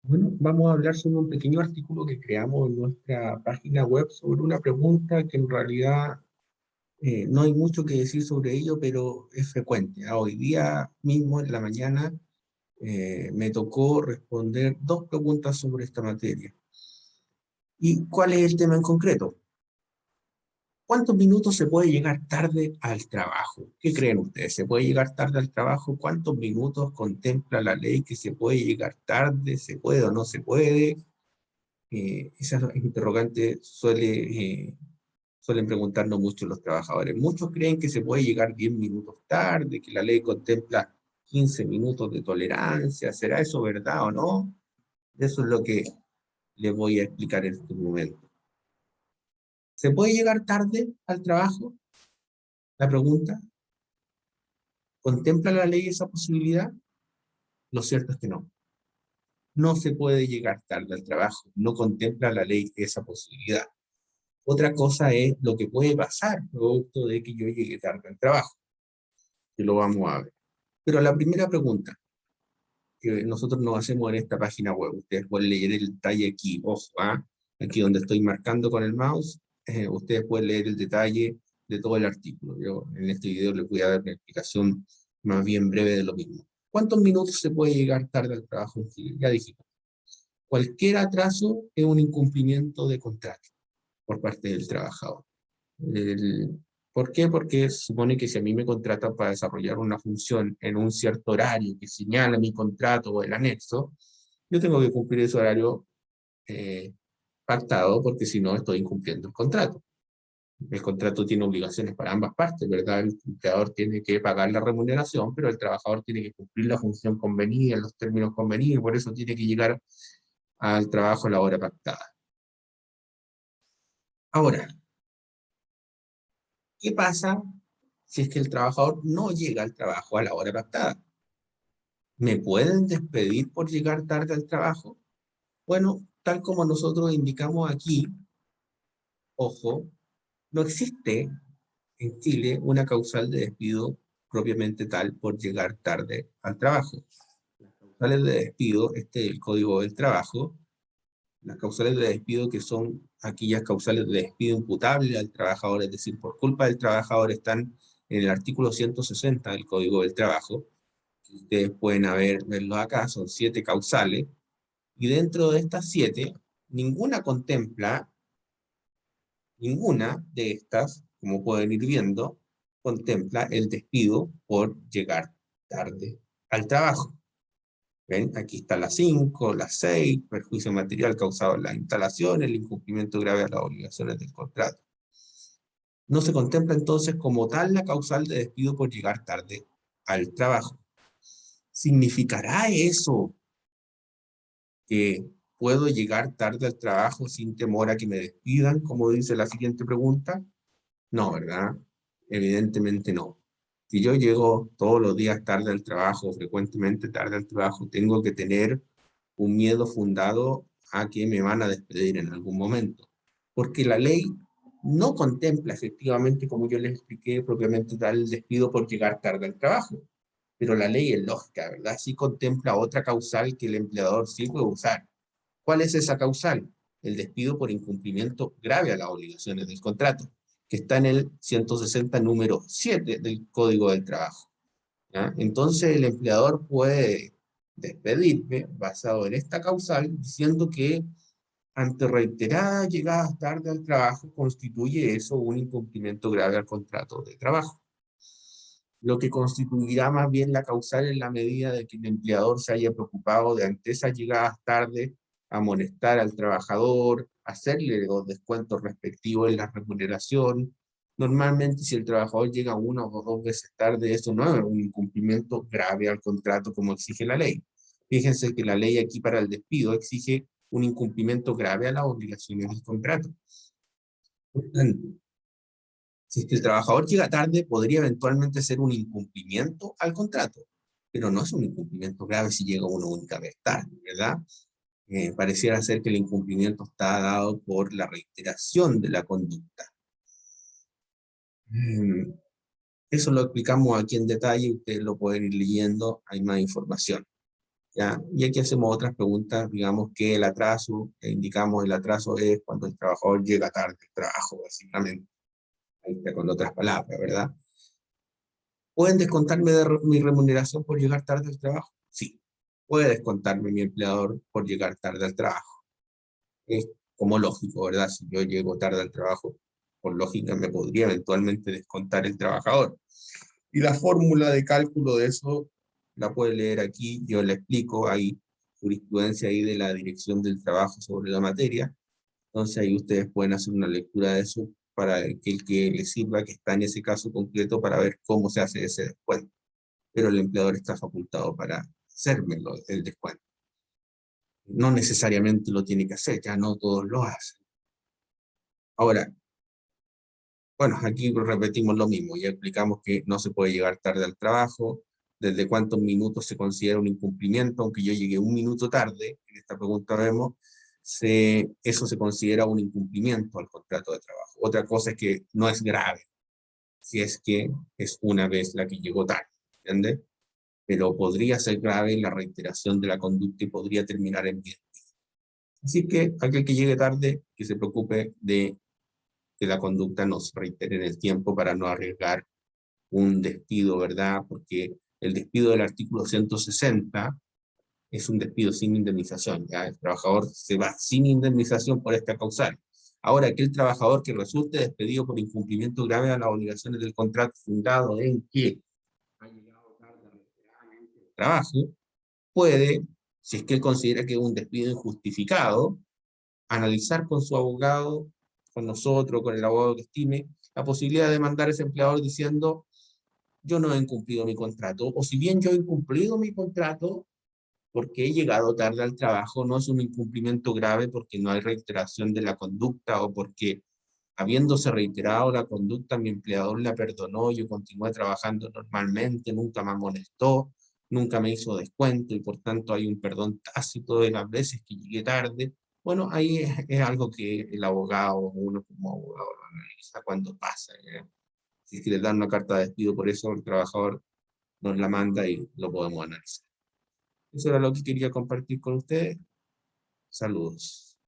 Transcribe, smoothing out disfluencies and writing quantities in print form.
Bueno, vamos a hablar sobre un pequeño artículo que creamos en nuestra página web sobre una pregunta que en realidad no hay mucho que decir sobre ello, pero es frecuente. Hoy día mismo, en la mañana, me tocó responder dos preguntas sobre esta materia. ¿Y cuál es el tema en concreto? ¿Cuántos minutos se puede llegar tarde al trabajo? ¿Qué creen ustedes? ¿Se puede llegar tarde al trabajo? ¿Cuántos minutos contempla la ley que se puede llegar tarde? ¿Se puede o no se puede? Esas interrogantes suelen preguntarnos mucho los trabajadores. Muchos creen que se puede llegar 10 minutos tarde, que la ley contempla 15 minutos de tolerancia. ¿Será eso verdad o no? Eso es lo que les voy a explicar en este momento. ¿Se puede llegar tarde al trabajo? La pregunta. ¿Contempla la ley esa posibilidad? Lo cierto es que no. No se puede llegar tarde al trabajo. No contempla la ley esa posibilidad. Otra cosa es lo que puede pasar producto de que yo llegue tarde al trabajo, que lo vamos a ver. Pero la primera pregunta que nosotros nos hacemos en esta página web, ustedes pueden leer el detalle aquí, ojo, aquí donde estoy marcando con el mouse, ustedes pueden leer el detalle de todo el artículo. Yo en este video les voy a dar una explicación más bien breve de lo mismo. ¿Cuántos minutos se puede llegar tarde al trabajo en Chile? Ya dijimos, cualquier atraso es un incumplimiento de contrato por parte del trabajador. El, ¿Por qué? Porque se supone que si a mí me contratan para desarrollar una función en un cierto horario que señala mi contrato o el anexo, yo tengo que cumplir ese horario eh, pactado porque si no estoy incumpliendo el contrato. El contrato tiene obligaciones para ambas partes, ¿verdad? El empleador tiene que pagar la remuneración, pero el trabajador tiene que cumplir la función convenida, en los términos convenidos, y por eso tiene que llegar al trabajo a la hora pactada. Ahora, ¿qué pasa si es que el trabajador no llega al trabajo a la hora pactada? ¿Me pueden despedir por llegar tarde al trabajo? Bueno, tal como nosotros indicamos aquí, ojo, no existe en Chile una causal de despido propiamente tal por llegar tarde al trabajo. Las causales de despido, este es el Código del Trabajo, las causales de despido que son aquellas causales de despido imputables al trabajador, es decir, por culpa del trabajador están en el artículo 160 del Código del Trabajo. Ustedes pueden verlo acá, son 7 causales, y dentro de estas 7, ninguna contempla, ninguna de estas, como pueden ir viendo, contempla el despido por llegar tarde al trabajo. ¿Ven? Aquí está la 5, la 6, perjuicio material causado en la instalación, el incumplimiento grave de las obligaciones del contrato. No se contempla entonces como tal la causal de despido por llegar tarde al trabajo. ¿Significará eso que puedo llegar tarde al trabajo sin temor a que me despidan, como dice la siguiente pregunta? No, ¿verdad? Evidentemente no. Si yo llego todos los días tarde al trabajo, frecuentemente tarde al trabajo, tengo que tener un miedo fundado a que me van a despedir en algún momento. Porque la ley no contempla efectivamente, como yo les expliqué, propiamente tal el despido por llegar tarde al trabajo. Pero la ley es lógica, ¿verdad? Sí contempla otra causal que el empleador sí puede usar. ¿Cuál es esa causal? El despido por incumplimiento grave a las obligaciones del contrato, que está en el 160 número 7 del Código del Trabajo. ¿Ya? Entonces el empleador puede despedirme basado en esta causal diciendo que ante reiteradas llegadas tarde al trabajo constituye eso un incumplimiento grave al contrato de trabajo. Lo que constituirá más bien la causal en la medida de que el empleador se haya preocupado de ante esas llegadas tarde amonestar al trabajador, hacerle los descuentos respectivos en la remuneración. Normalmente si el trabajador llega una o dos veces tarde, eso no es un incumplimiento grave al contrato como exige la ley. Fíjense que la ley aquí para el despido exige un incumplimiento grave a las obligaciones del contrato. Por tanto, si es que el trabajador llega tarde, podría eventualmente ser un incumplimiento al contrato, pero no es un incumplimiento grave si llega una única vez tarde, ¿verdad? Pareciera ser que el incumplimiento está dado por la reiteración de la conducta. Eso lo explicamos aquí en detalle, ustedes lo pueden ir leyendo, hay más información. ¿ya? Y aquí hacemos otras preguntas, digamos que el atraso, indicamos el atraso es cuando el trabajador llega tarde al trabajo, básicamente. Ahí está con otras palabras, ¿verdad? ¿Pueden descontarme de mi remuneración por llegar tarde al trabajo? Sí. Puede descontarme mi empleador por llegar tarde al trabajo. Es como lógico, ¿verdad? Si yo llego tarde al trabajo, por lógica me podría eventualmente descontar el trabajador. Y la fórmula de cálculo de eso la puede leer aquí, yo le explico, hay jurisprudencia ahí de la Dirección del Trabajo sobre la materia, entonces ahí ustedes pueden hacer una lectura de eso para que el que les sirva, que está en ese caso concreto, para ver cómo se hace ese descuento. Pero el empleador está facultado para hacérmelo el descuento. No necesariamente lo tiene que hacer, ya no todos lo hacen. Ahora, bueno, aquí repetimos lo mismo, ya explicamos que no se puede llegar tarde al trabajo, desde cuántos minutos se considera un incumplimiento, aunque yo llegué un minuto tarde, en esta pregunta vemos, eso se considera un incumplimiento al contrato de trabajo. Otra cosa es que no es grave, si es que es una vez la que llegó tarde, ¿entiendes? Pero podría ser grave la reiteración de la conducta y podría terminar en bien. Así que aquel que llegue tarde, que se preocupe de que la conducta no se reitere en el tiempo para no arriesgar un despido, ¿verdad? Porque el despido del artículo 160 es un despido sin indemnización, ¿ya? El trabajador se va sin indemnización por esta causal. Ahora, aquel trabajador que resulte despedido por incumplimiento grave a las obligaciones del contrato fundado en que ha llegado tarde reiteradamente al trabajo, puede, si es que él considera que es un despido injustificado, analizar con su abogado, con nosotros, con el abogado que estime, la posibilidad de demandar a ese empleador diciendo, yo no he incumplido mi contrato, o si bien yo he incumplido mi contrato, porque he llegado tarde al trabajo, no es un incumplimiento grave porque no hay reiteración de la conducta o porque habiéndose reiterado la conducta, mi empleador la perdonó, yo continué trabajando normalmente, nunca me amonestó, nunca me hizo descuento y por tanto hay un perdón tácito de las veces que llegué tarde. Bueno, ahí es algo que el abogado, uno como abogado lo analiza cuando pasa. ¿Ya? Si es que le dan una carta de despido por eso, el trabajador nos la manda y lo podemos analizar. Eso era lo que quería compartir con ustedes. Saludos.